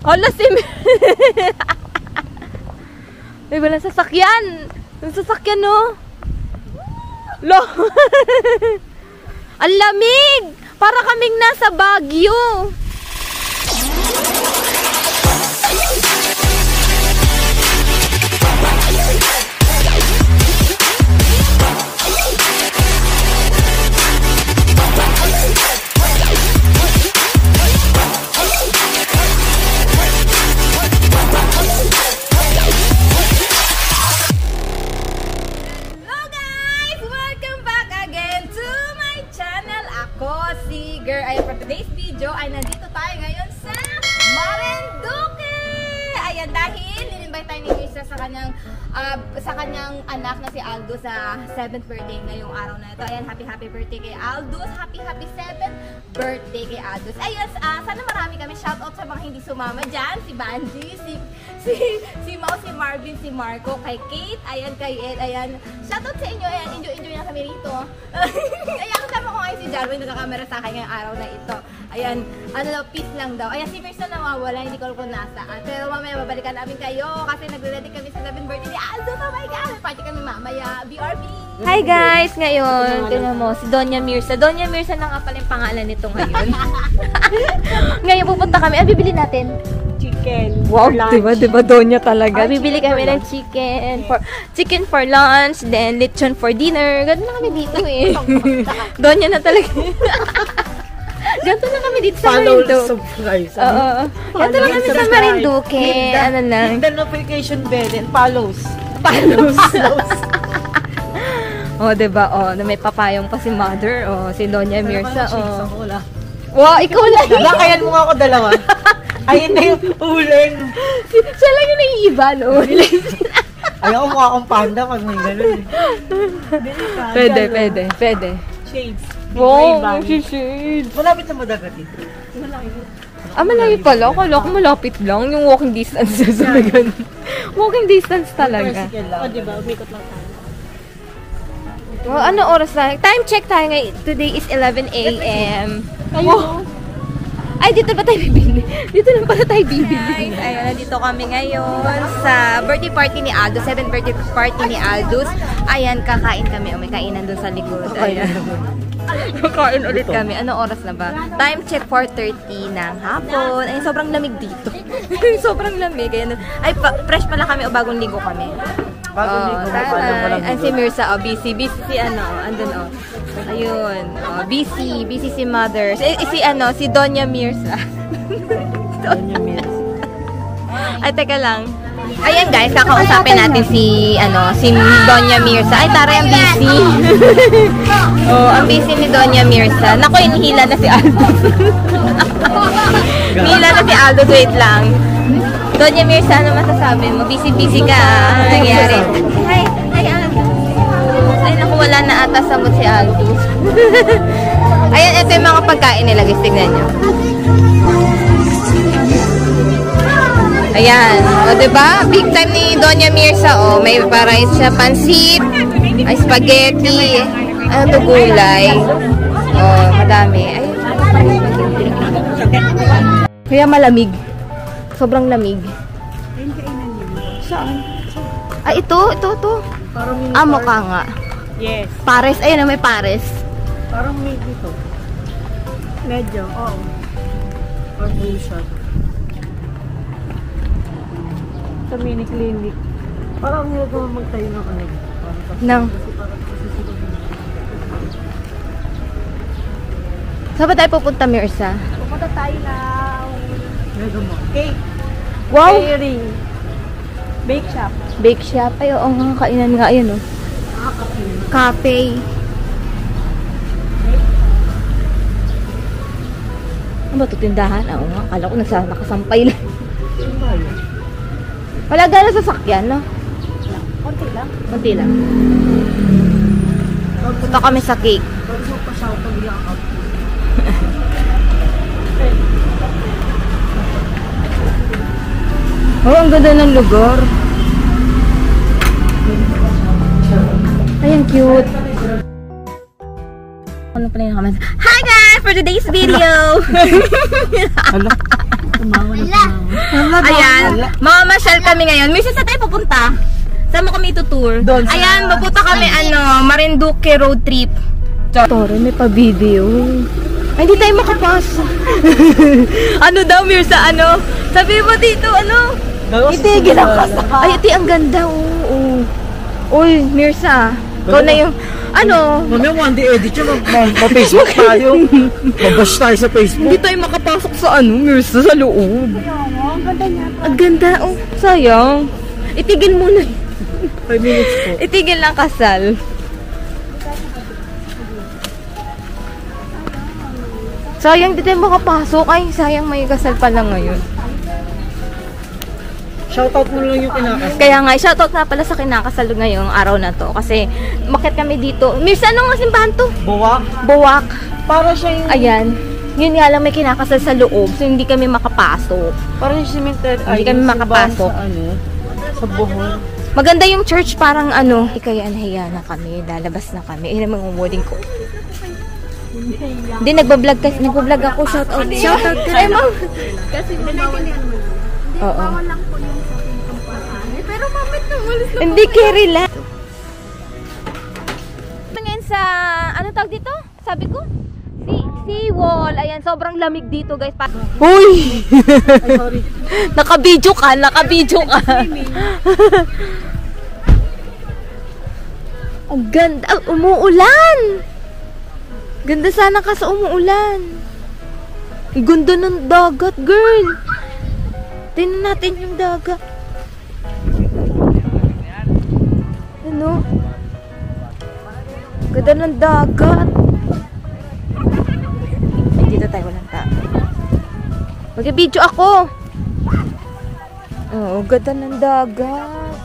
Hala, may walang sasakyan. Yung sasakyan, no? Lo! Ang lamig! Para kaming nasa Baguio. Today's video ay nandito tayo ngayon sa Marinduque! Ayan, dahil in-invite tayo ni Mirza sa kanyang anak na si Aldo sa 7th birthday ngayong araw na ito. Ayan, happy birthday kay Aldous. Happy 7th birthday kay Aldous. Ayun, sana marami kami. Shoutout sa mga hindi sumama dyan. Si Banji, si Mau, si Marvin, si Marco, kay Kate, ayan, kay Ed, ayan. Shoutout sa inyo, ayan. Enjoy na kami rito. Ayan, kasama ko ngayon si Jarwin, nagkakamera sa akin ngayong araw na ito. Ayan, ano daw, peace lang daw. Ayan, si Mirza nawawala, hindi ko alam kung nasaan. Pero mamaya babalikan namin kayo kasi nagre-ready kami sa 7th birthday ni Aldo. Oh my God! Party kami mamaya. BRB! Hi guys! Ngayon, tingnan mo, si Doña Mirza. Doña Mirza na nga pala yung pangalan nito ngayon. Ngayon pupunta kami. Ano bibili natin? Chicken. Wow, diba Doña talaga. Bibili kami ng chicken for lunch, then lechon for dinner. Ganun na kami dito eh. Doña na talaga. Ganito na kami dito sa Marinduque. Subscribe. Oo. Ganito na kami sa Marinduque. Ano lang. Hit the notification bell and follows. Oh, diba? Oh, na may papayong pa si Mother. Oh, si Doña Mirza. Oh. Wow, ikaw lang. Lakayan mo ako dalawa. Ayun na yung ulan. Siya lang yung naiiba, no? Ayaw mukha akong panda pag may ganun. Pwede. Shades. Wow, shades. Malapit sa Madagat dito. Malayo pala. Akala ko malapit lang. Yung walking distance sa ganun. Walking distance talaga. O, diba? Umikot lang tayo. Well, ano oras na? Time check tayo ngayon. Today is 11 a.m. Wow. Ay, dito ba tayo bibili? Dito lang pala tayo bibili. Ayun, nandito kami ngayon sa birthday party ni Aldo. 7th birthday party ni Aldous. Ayan, kakain kami. May kainan dun sa likod. Ayan. Kakain ulit kami. Anong oras na ba? Time check 4:30 ng hapon. Ay, sobrang lamig dito. Sobrang lamig. Ayan. Ay, fresh pala kami o bagong ligo kami. Ay, si Mirza, busy si andun ayun, busy si Mother. Si Doña Mirza. Doña Mirza. Ay, teka lang. Ayan guys, kakausapin natin si Doña Mirza. Ay, taray, ang busy. Ang busy ni Doña Mirza. Naku, inihila na si Aldo. Inihila na si Aldo, wait lang. Doña Mirza, ano masasabi mo? Busy ka. Ano nangyari? Hi, Aldo. Ay, naku, wala na ata sa mood si Aldo. Ayan, ito yung mga pagkain nila. Guys, tignan nyo. Ayan. O, diba? Big time ni Doña Mirza. O, may rice siya, pansit, ay spaghetti, ano to, gulay. O, madami. Ay, kaya malamig. Sobrang lamig. Ayun kainan niyo. Saan? Ay, ito. Mukha nga. Yes. Pares. Ayun, may pares. Parang may dito. Medyo, oo. Or bullshot. Sa mini clinic. Parang hindi ko magtayo ng ano. Saan ba tayo pupunta, Mirza? Pupunta tayo lang. Cake. Wow! Catering. Bake shop. Bake shop. Ay, oo nga. Kainan nga. Ayan, o. Cafe. Ano ba ito? Tindahan? Oo nga. Akala ko nakasampay lang. Wala gano'n sasakyan, no? Konti lang. Punta kami sa cake. Oh, ang ganda ng lugar. Ay, ang cute. Ano pala yung comments? Hi guys! For today's video! Tumawa na. Ayan, mamamasyal kami ngayon. Mirsa, saan tayo pupunta? Saan mo kami itutour? Ayan, mapunta kami, Marinduque road trip. Tore, may pa-video. Ay, hindi tayo makapasok. Ano daw, Mirsa, Sabi mo dito, itigil ang kasakay. Ay, iti, ang ganda, oo. Uy, Mirsa, ikaw na yung, Mamaya one day edit yun, ma-Facebook tayo. Mabash tayo sa Facebook. Hindi tayo makapasok sa Mirsa, sa loob. Ang ganda niya. Ang ganda, sayang. Itigil muna. 5 minutes po. Itigil lang kasal. Sayang, di tayo makapasok. Ay, sayang may kasal pala ngayon. Shoutout mo lang yung kinakasal. Kaya nga, shoutout nga pala sa kinakasal ngayong araw na to. Kasi, makit kami dito. Mirsa, anong simbahan to? Buwak. Buwak. Para siya yung... Ayan. Yun nga lang may kinakasal sa loob. So, hindi kami makapasok. Para yung cemetery. Hindi kami makapasok. Sa Bohol. Maganda yung church, parang Kaya nahiya na kami. Lalabas na kami. Ayun ang mga ko. Hindi, nagbablog kasi. Nagbablog ako. Shoutout. Shoutout ka rin, ma'am. Kasi bumawal naman. Oo. Bawal lang po yung sa ating kampaan. Pero mamit na ulis na. Hindi, carry lang. Ngayon sa, tawag dito? Sabi ko? Seawall. Ayan, sobrang lamig dito, guys. Uy! Ay, sorry. Naka-video ka. Ang ganda. Umuulan! Ganda sana ka sa umuulan. Ang ganda ng dagat, girl. Tingnan natin yung dagat. Ganda ng dagat. Ay, dito tayo, walang tao. Mag-video ako. Oo, ganda ng dagat.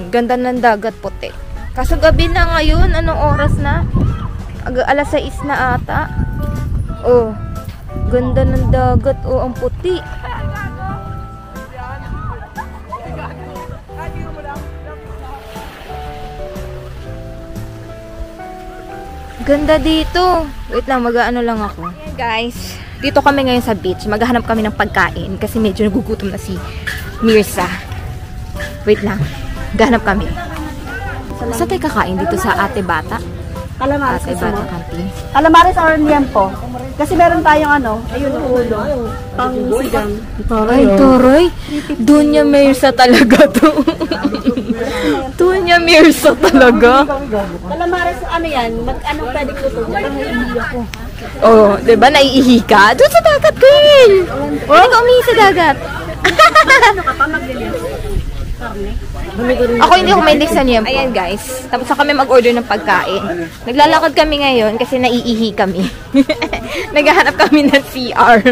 Ganda ng dagat, puti. Kaso gabi na ngayon, anong oras na? Alas 6 na ata. Oh, ganda ng dagat. Oh, ang puti. Ganda dito. Wait lang, mag-ano lang ako. Guys, dito kami ngayon sa beach. Maghahanap kami ng pagkain kasi medyo nagugutom na si Mirsa. Wait lang. Maghahanap kami. Saan tayo kakain dito sa Ate Bata? Calamares Ate Bata Canteen. Calamares or liempo. Kasi meron tayong ayun, ulo. Pang sigang. Ay, Toroy. Doña Mirsa talaga to. Doña Mirsa talaga. Calamares, yan? Anong pwede ko ito? Oh, diba? Naiihi ka? Doon sa dagat, girl. Hindi ka umihi sa dagat. Ano ka pa maglilinis? Ako hindi ako may sa niya. Ayan guys, tapos na kami mag-order ng pagkain. Naglalakad kami ngayon kasi naiihi kami. Naghahanap kami ng CR.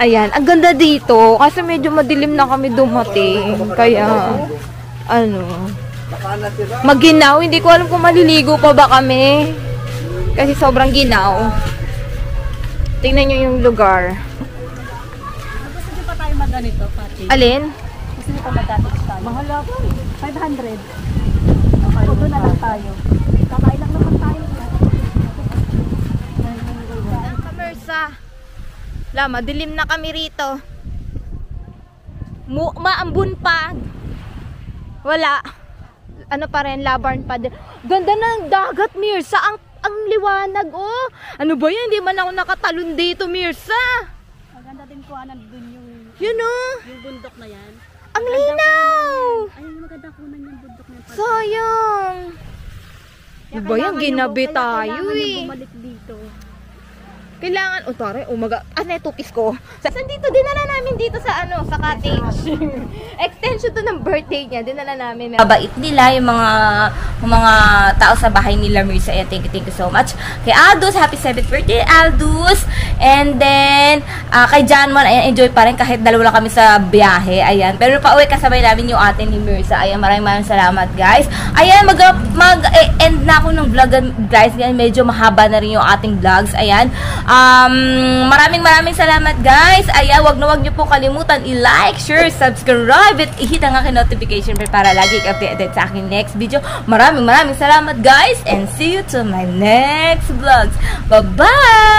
Ayan, ang ganda dito kasi medyo madilim na kami dumating. Kaya, maginaw. Hindi ko alam kung maliligo pa ba kami. Kasi sobrang ginaw. Tingnan nyo yung lugar. Gusto nyo pa tayo maganito, Pati? Alin? Gusto nyo pa maganito tayo? Mahal ako. 500. Okay, doon na lang tayo. Kakain lang naman tayo. Kamersa. Lama, dilim na kami rito. Maambun pa. Wala. Ano pa rin, labarn pa din. Ganda ng dagat, Mirsa. Ang liwanag, oh. Ano ba yan? Hindi man ako nakatalon dito, Mirsa. Maganda din ko, nandun yung... Yun, oh. Yung bundok na yan. Ang linaw. Ayun, maganda kunan yung bundok na yan. Sayang. Ano ba yan? Ginabi tayo, eh. Bumalik dito. Kailangan, tari, netupis ko. Saan dito? Dinala namin dito sa sa cottage. Extension to ng birthday niya. Dinala namin. Mabait nila yung mga tao sa bahay nila, Mirsa. Thank you so much. Kay Aldous, happy 7th birthday, Aldous. And then, kay Janman, ayan, enjoy pa rin kahit dalawa lang kami sa biyahe. Ayan. Pero pauwi kasabay namin yung ate ni Mirsa. Ayan, maraming salamat, guys. Ayan, mag-end na ako ng vlog, guys. Ayan, medyo mahaba na rin yung ating vlogs. Ayan. Maraming salamat, guys. Ayan, wag niyo po kalimutan i-like, share, subscribe, at i-hit ang aking notification bell para lagi updated sa aking next video. Maraming salamat, guys, and see you to my next vlogs. Bye-bye!